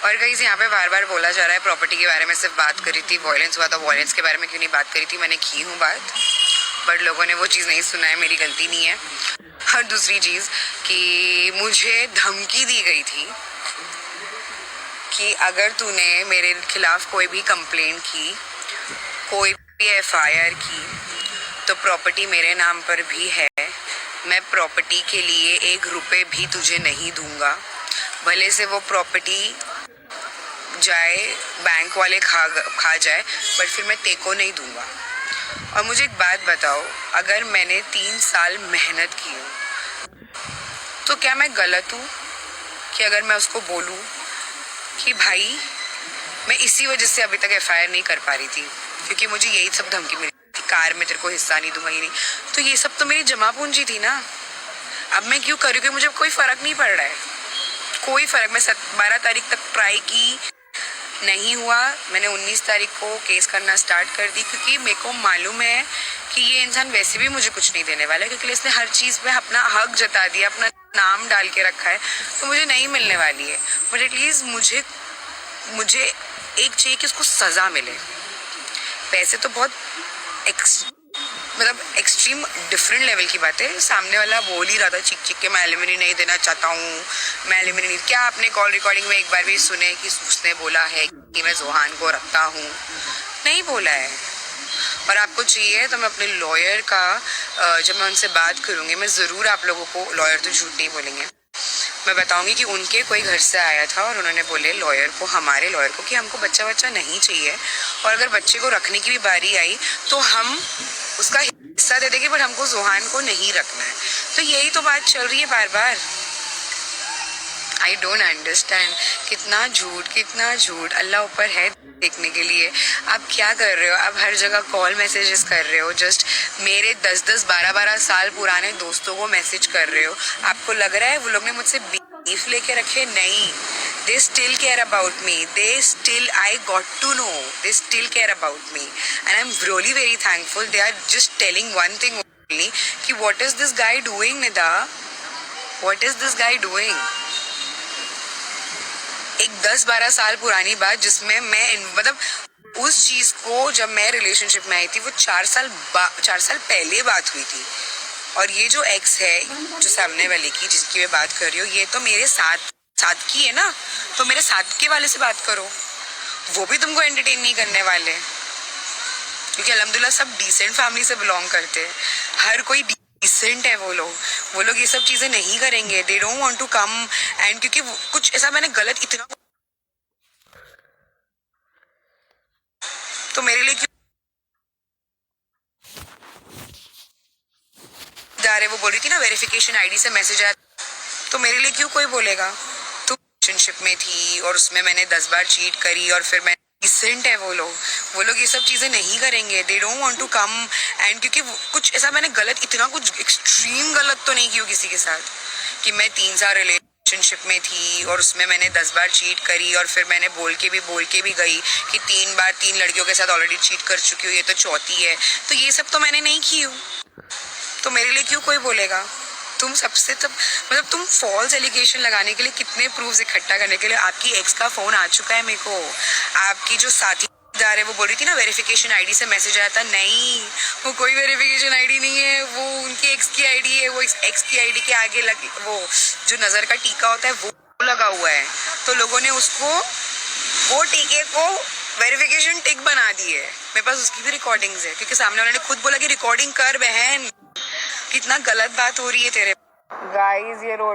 और कहीं से यहाँ पे बार बार बोला जा रहा है प्रॉपर्टी के बारे में सिर्फ बात करी थी, वायलेंस हुआ था, वायलेंस के बारे में क्यों नहीं बात करी थी। मैंने की हूँ बात, बट लोगों ने वो चीज़ नहीं सुना है, मेरी गलती नहीं है। और दूसरी चीज़ कि मुझे धमकी दी गई थी कि अगर तूने मेरे खिलाफ कोई भी कंप्लेंट की, कोई भी एफआईआर की, तो प्रॉपर्टी मेरे नाम पर भी है। मैं प्रॉपर्टी के लिए 1 रुपए भी तुझे नहीं दूंगा, भले से वो प्रॉपर्टी जाए, बैंक वाले खा जाए, पर फिर मैं तेको नहीं दूंगा। और मुझे एक बात बताओ, अगर मैंने 3 साल मेहनत की हो तो क्या मैं गलत हूँ कि अगर मैं उसको बोलूँ कि भाई मैं इसी वजह से अभी तक एफआईआर नहीं कर पा रही थी क्योंकि मुझे यही सब धमकी मिली थी, कार में तेरे को हिस्सा नहीं दूंगा, ये नहीं। तो ये सब तो मेरी जमा पूंजी थी ना। अब मैं क्यों करूँ कि मुझे कोई फर्क नहीं पड़ रहा है, कोई फर्क। मैं 12 तारीख तक ट्राई की, नहीं हुआ। मैंने 19 तारीख को केस करना स्टार्ट कर दी क्योंकि मेरे को मालूम है कि ये इंसान वैसे भी मुझे कुछ नहीं देने वाला है, क्योंकि इसने हर चीज़ पे अपना हक जता दिया, अपना नाम डाल के रखा है, तो मुझे नहीं मिलने वाली है। बट एटलीस्ट मुझे एक चाहिए कि उसको सज़ा मिले। पैसे तो बहुत मतलब एक्सट्रीम डिफरेंट लेवल की बात है। सामने वाला बोल ही रहा था चीख चीख के, मैं एलिमनी नहीं देना चाहता हूँ, मैं एलिमनी नहीं। क्या आपने कॉल रिकॉर्डिंग में एक बार भी सुने कि उसने बोला है कि मैं जोहान को रखता हूँ? नहीं बोला है। और आपको चाहिए तो मैं अपने लॉयर का जब मैं उनसे बात करूँगी, मैं ज़रूर आप लोगों को, लॉयर तो झूठ नहीं बोलेंगे, मैं बताऊंगी कि उनके कोई घर से आया था और उन्होंने बोले लॉयर को, हमारे लॉयर को, कि हमको बच्चा नहीं चाहिए, और अगर बच्चे को रखने की भी बारी आई तो हम उसका हिस्सा दे देंगे, बट हमको जोहान को नहीं रखना है। तो यही तो बात चल रही है बार बार। आई डोंट अंडरस्टैंड, कितना झूठ। अल्लाह ऊपर है देखने के लिए। आप क्या कर रहे हो? आप हर जगह कॉल मैसेजेस कर रहे हो, जस्ट मेरे 10-10, 12-12 साल पुराने दोस्तों को मैसेज कर रहे हो। आपको लग रहा है वो लोग ने मुझसे बीफ लेके रखे? नहीं, they still care about me, I got to know, they still care about me, and I'm really very thankful. They are just telling one thing only कि what is this guy doing, Nida? What is this guy doing? एक 10-12 साल पुरानी बात जिसमें मैं मतलब उस चीज को, जब मैं रिलेशनशिप में आई थी वो 4 साल पहले बात हुई थी। और ये जो एक्स है, जो सामने वाले की जिसकी मैं बात कर रही हूँ, ये तो मेरे साथ की है ना, तो मेरे साथ के वाले से बात करो, वो भी तुमको एंटरटेन नहीं करने वाले, क्योंकि अल्हम्दुलिल्लाह सब डिसेंट फैमिली से बिलोंग करते हैं, हर कोई डिसेंट है। वो लोग ये सब चीजें नहीं करेंगे। They don't want to come and, क्योंकि कुछ ऐसा मैंने गलत इतना, तो मेरे लिए क्यों जा रहे? वो बोल रही थी ना वेरिफिकेशन आईडी से मैसेज आया, तो मेरे लिए क्यों कोई बोलेगा? तो रिलेशनशिप में थी और उसमें मैंने 10 बार चीट करी, और फिर मैं डिसेंट है। वो लोग ये सब चीजें नहीं करेंगे। They don't want to come and, क्योंकि कुछ ऐसा मैंने गलत, इतना कुछ एक्सट्रीम गलत तो नहीं किया किसी के साथ कि मैं 3 साल रिलेशनशिप में थी और उसमें मैंने 10 बार चीट करी, और फिर मैंने बोल के भी गई कि 3 बार 3 लड़कियों के साथ ऑलरेडी चीट कर चुकी हूँ, ये तो चौथी है। तो ये सब तो मैंने नहीं की हूँ, तो मेरे लिए क्यों कोई बोलेगा? तुम सबसे तब मतलब तुम फॉल्स एलिगेशन लगाने के लिए, कितने प्रूफ्स इकट्ठा करने के लिए, आपकी एक्स का फोन आ चुका है मेरे को, आपकी जो साथीदार है वो बोल रही थी ना वेरिफिकेशन आईडी से मैसेज आया था। नहीं, वो कोई वेरिफिकेशन आईडी नहीं है, वो उनकी एक्स की आईडी है। वो एक्स की आईडी के आगे वो जो नजर का टीका होता है वो लगा हुआ है, तो लोगों ने उसको, वो टीके को वेरिफिकेशन टिक बना दी है। मेरे पास उसकी भी रिकॉर्डिंग्स है, क्योंकि सामने वाले ने खुद बोला कि रिकॉर्डिंग कर बहन, कितना गलत बात हो रही है तेरे। गाइस, ये रोड